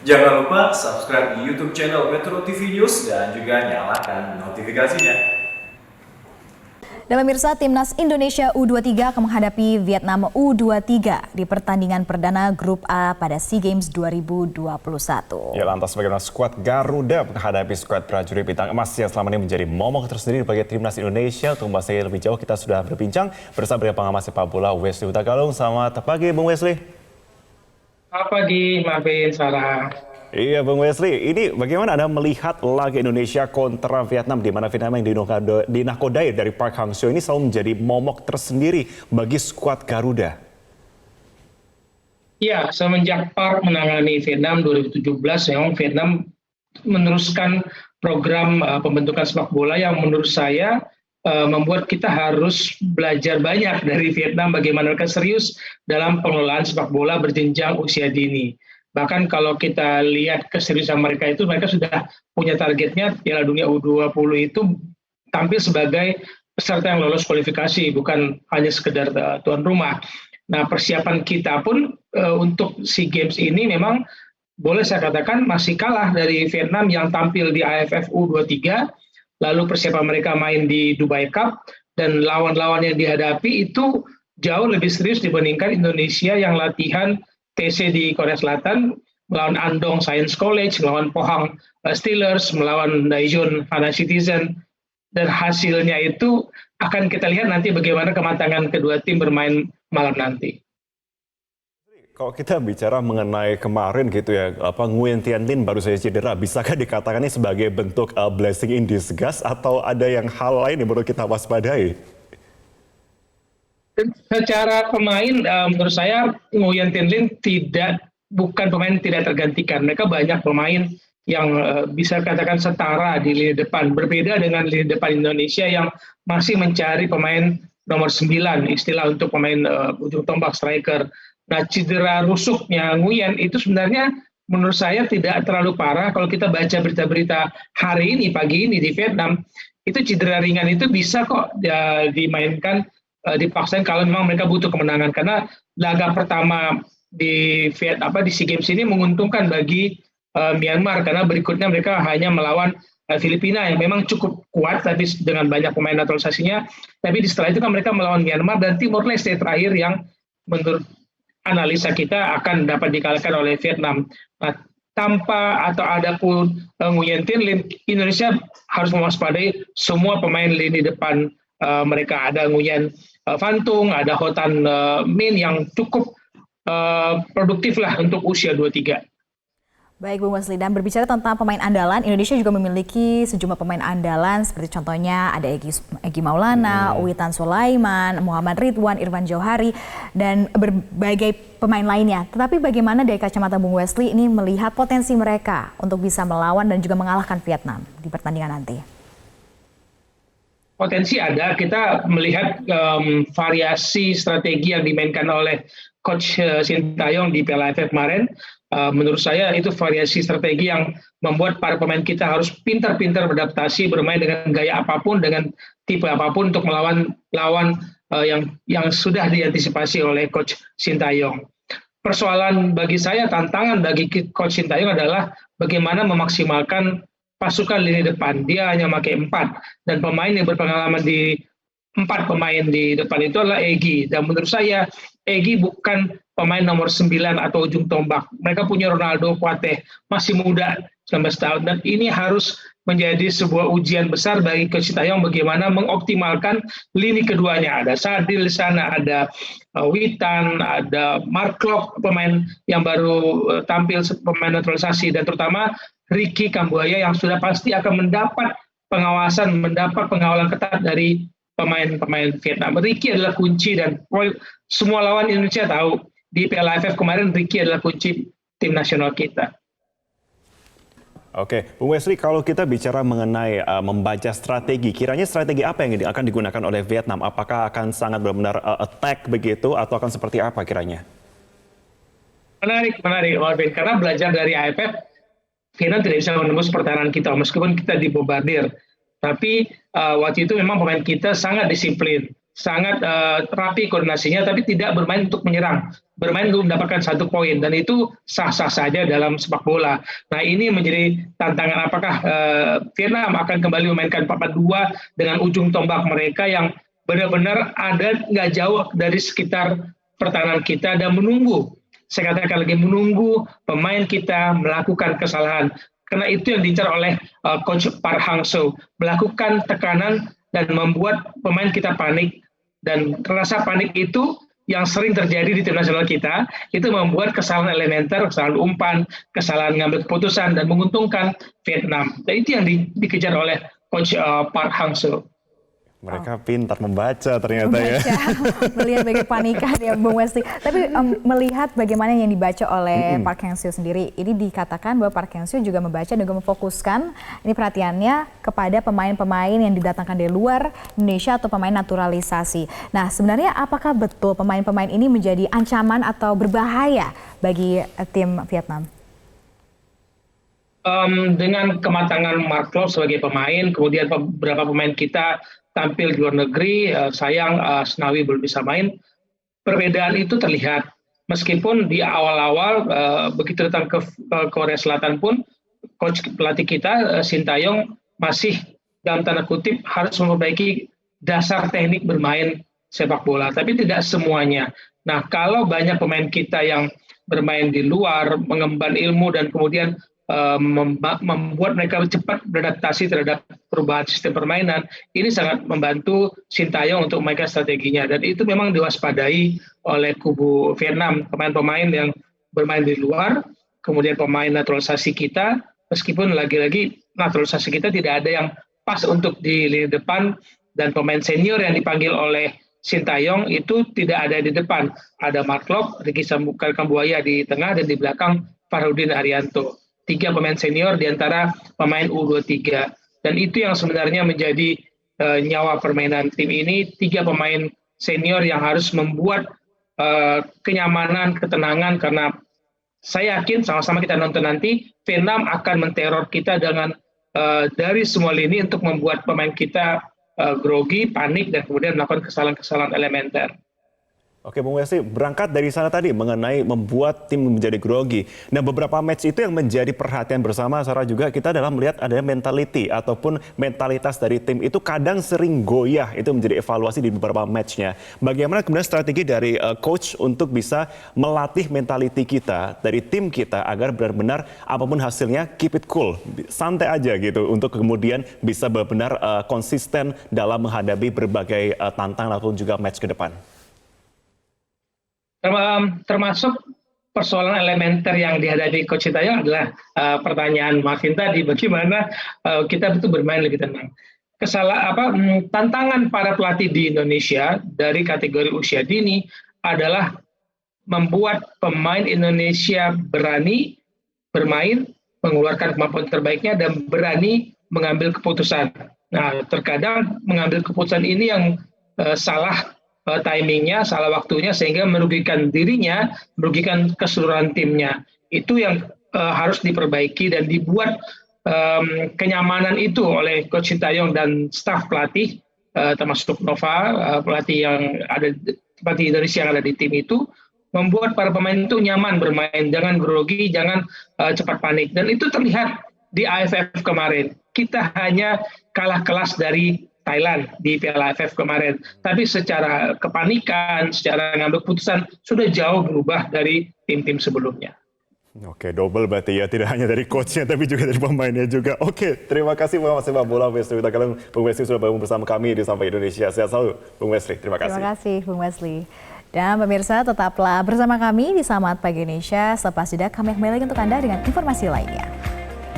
Jangan lupa subscribe di YouTube channel Metro TV News dan juga nyalakan notifikasinya. Dan pemirsa, Timnas Indonesia U23 akan menghadapi Vietnam U23 di pertandingan perdana Grup A pada SEA Games 2021. Ya, lantas bagaimana skuad Garuda menghadapi skuad prajurit bintang emas yang selama ini menjadi momok tersendiri bagi Timnas Indonesia? Untuk membahasnya lebih jauh, kita sudah berbincang bersama dengan pengamat sepak bola Wesley Hutagalung. Selamat pagi, Bung Wesley. Selamat pagi, maafin Sarah. Iya, Bung Wesley, ini bagaimana Anda melihat laga Indonesia kontra Vietnam, di mana Vietnam yang dinakodai dari Park Hang-seo ini selalu menjadi momok tersendiri bagi skuad Garuda? Ya, semenjak Park menangani Vietnam 2017, memang Vietnam meneruskan program pembentukan sepak bola yang menurut saya membuat kita harus belajar banyak dari Vietnam, bagaimana mereka serius dalam pengelolaan sepak bola berjenjang usia dini. Bahkan kalau kita lihat keseriusan mereka sudah punya targetnya Piala Dunia U20 itu tampil sebagai peserta yang lolos kualifikasi, bukan hanya sekedar tuan rumah. Nah, persiapan kita pun untuk SEA Games ini memang boleh saya katakan masih kalah dari Vietnam yang tampil di AFF U23, lalu persiapan mereka main di Dubai Cup, dan lawan-lawan yang dihadapi itu jauh lebih serius dibandingkan Indonesia yang latihan TC di Korea Selatan, melawan Andong Science College, melawan Pohang Steelers, melawan Daejeon Hana Citizen, dan hasilnya itu akan kita lihat nanti bagaimana kematangan kedua tim bermain malam nanti. Kalau kita bicara mengenai kemarin gitu ya, Nguyen Thian Linh baru saja cedera, bisakah dikatakan ini sebagai bentuk blessing in disguise atau ada yang hal lain yang perlu kita waspadai? Secara pemain, menurut saya Nguyen Thian Linh bukan pemain tidak tergantikan. Mereka banyak pemain yang bisa katakan setara di lini depan. Berbeda dengan lini depan Indonesia yang masih mencari pemain nomor 9, istilah untuk pemain ujung tombak striker. Nah, cedera rusuknya Nguyen itu sebenarnya menurut saya tidak terlalu parah. Kalau kita baca berita-berita hari ini, pagi ini di Vietnam, itu cedera ringan itu bisa kok dimainkan, dipaksain kalau memang mereka butuh kemenangan, karena laga pertama di SEA Games ini menguntungkan bagi Myanmar, karena berikutnya mereka hanya melawan Filipina yang memang cukup kuat tapi dengan banyak pemain naturalisasinya, tapi setelah itu kan mereka melawan Myanmar dan Timor Leste terakhir yang menurut analisa kita akan dapat dikalahkan oleh Vietnam. Nah, tanpa atau ada pun Nguyen Thian Linh, Indonesia harus mewaspadai semua pemain lini depan mereka. Ada Nguyen Van Tung, ada Ho Tan Min yang cukup produktif lah untuk usia 23. Baik, Bung Wesley, dan berbicara tentang pemain andalan, Indonesia juga memiliki sejumlah pemain andalan seperti contohnya ada Egy Maulana, Witan Sulaiman, Muhammad Ridwan, Irfan Jauhari, dan berbagai pemain lainnya. Tetapi bagaimana dari kacamata Bung Wesley ini melihat potensi mereka untuk bisa melawan dan juga mengalahkan Vietnam di pertandingan nanti? Potensi ada, kita melihat variasi strategi yang dimainkan oleh Coach Sintayong di Piala AFF kemarin. Menurut saya itu variasi strategi yang membuat para pemain kita harus pintar-pintar beradaptasi, bermain dengan gaya apapun, dengan tipe apapun untuk melawan lawan yang sudah diantisipasi oleh Coach Sintayong. Persoalan bagi saya, tantangan bagi Coach Sintayong adalah bagaimana memaksimalkan pasukan lini depan. Dia hanya pakai 4, dan pemain yang berpengalaman di 4 pemain di depan itu adalah Egy. Dan menurut saya Egy bukan pemain nomor 9 atau ujung tombak. Mereka punya Ronaldo Kuateh, masih muda, 19 tahun. Dan ini harus menjadi sebuah ujian besar bagi Coach Sintayong bagaimana mengoptimalkan lini keduanya. Ada Sadil di sana, ada Witan, ada Mark Klok, pemain yang baru tampil pemain naturalisasi, dan terutama Ricky Kambuaya yang sudah pasti akan mendapat pengawasan, mendapat pengawalan ketat dari pemain-pemain Vietnam. Ricky adalah kunci, dan semua lawan Indonesia tahu di Piala AFF kemarin Ricky adalah kunci tim nasional kita. Oke, Bung Wesley, kalau kita bicara mengenai membaca strategi, kiranya strategi apa yang akan digunakan oleh Vietnam? Apakah akan sangat benar-benar attack begitu, atau akan seperti apa kiranya? Menarik, Marvin. Karena belajar dari AFF, Vietnam tidak bisa menembus pertahanan kita, meskipun kita dibombardir. Tapi waktu itu memang pemain kita sangat disiplin. sangat rapi koordinasinya, tapi tidak bermain untuk menyerang, bermain untuk mendapatkan 1 poin, dan itu sah-sah saja dalam sepak bola. Nah, ini menjadi tantangan, apakah Vietnam akan kembali memainkan 4-4-2 dengan ujung tombak mereka yang benar-benar ada nggak jauh dari sekitar pertahanan kita, dan menunggu, saya katakan lagi, menunggu pemain kita melakukan kesalahan. Karena itu yang diincar oleh Coach Park Hang-seo, melakukan tekanan dan membuat pemain kita panik. Dan rasa panik itu yang sering terjadi di tim nasional kita, itu membuat kesalahan elementer, kesalahan umpan, kesalahan mengambil keputusan, dan menguntungkan Vietnam. Dan itu yang dikejar oleh Coach Park Hang-seo. Mereka pintar membaca ternyata ya. Melihat bagaimana panikan ya Bung Wesley. Tapi melihat bagaimana yang dibaca oleh Park Hang-seo sendiri, ini dikatakan bahwa Park Hang-seo juga membaca dan juga memfokuskan ini perhatiannya kepada pemain-pemain yang didatangkan dari luar Indonesia atau pemain naturalisasi. Nah, sebenarnya apakah betul pemain-pemain ini menjadi ancaman atau berbahaya bagi tim Vietnam? Dengan kematangan Mark Klok sebagai pemain, kemudian beberapa pemain kita tampil di luar negeri, sayang Asnawi belum bisa main. Perbedaan itu terlihat. Meskipun di awal-awal begitu datang ke Korea Selatan pun, coach pelatih kita Sintayong masih dalam tanda kutip harus memperbaiki dasar teknik bermain sepak bola, tapi tidak semuanya. Nah, kalau banyak pemain kita yang bermain di luar, mengemban ilmu dan kemudian membuat mereka cepat beradaptasi terhadap perubahan sistem permainan, ini sangat membantu Sintayong untuk memainkan strateginya, dan itu memang diwaspadai oleh kubu Vietnam, pemain-pemain yang bermain di luar, kemudian pemain naturalisasi kita, meskipun lagi-lagi naturalisasi kita tidak ada yang pas untuk di lini depan, dan pemain senior yang dipanggil oleh Sintayong itu tidak ada di depan, ada Mark Klok, Ricky Kambuaya di tengah, dan di belakang Farudin Arianto. 3 pemain senior di antara pemain U23. Dan itu yang sebenarnya menjadi nyawa permainan tim ini, 3 pemain senior yang harus membuat kenyamanan, ketenangan, karena saya yakin sama-sama kita nonton nanti, Vietnam akan menteror kita dengan dari semua lini untuk membuat pemain kita grogi, panik, dan kemudian melakukan kesalahan-kesalahan elementer. Oke, Bung Wesley, berangkat dari sana tadi mengenai membuat tim menjadi grogi. Nah, beberapa match itu yang menjadi perhatian bersama, Sarah, juga kita adalah melihat ada mentality ataupun mentalitas dari tim itu kadang sering goyah, itu menjadi evaluasi di beberapa matchnya. Bagaimana kemudian strategi dari coach untuk bisa melatih mentality kita, dari tim kita, agar benar-benar apapun hasilnya, keep it cool, santai aja gitu, untuk kemudian bisa benar-benar konsisten dalam menghadapi berbagai tantangan ataupun juga match ke depan? Termasuk persoalan elementer yang dihadapi Coach Sintayong adalah pertanyaan Marvin tadi, bagaimana kita betul bermain lebih tenang. Tantangan para pelatih di Indonesia dari kategori usia dini adalah membuat pemain Indonesia berani bermain, mengeluarkan kemampuan terbaiknya, dan berani mengambil keputusan. Nah, terkadang mengambil keputusan ini yang salah timingnya, salah waktunya, sehingga merugikan dirinya, merugikan keseluruhan timnya. Itu yang harus diperbaiki dan dibuat kenyamanan itu oleh Coach Sintayong dan staf pelatih, termasuk Nova, pelatih Indonesia yang ada di tim itu, membuat para pemain itu nyaman bermain, jangan grogi, jangan cepat panik. Dan itu terlihat di AFF kemarin. Kita hanya kalah kelas dari Thailand di Piala AFF kemarin, tapi secara kepanikan, secara ngambil keputusan sudah jauh berubah dari tim-tim sebelumnya. Oke, double berarti ya, tidak hanya dari coachnya tapi juga dari pemainnya juga. Oke, terima kasih pengamat sepak bola Wesley. Bung Wesley sudah bergabung bersama kami di Sampai Indonesia. Sehat selalu, Bung Wesley. Terima kasih. Terima kasih, Bung Wesley. Dan pemirsa, tetaplah bersama kami di Selamat Pagi Indonesia. Selepas jeda, kami kembali lagi untuk Anda dengan informasi lainnya.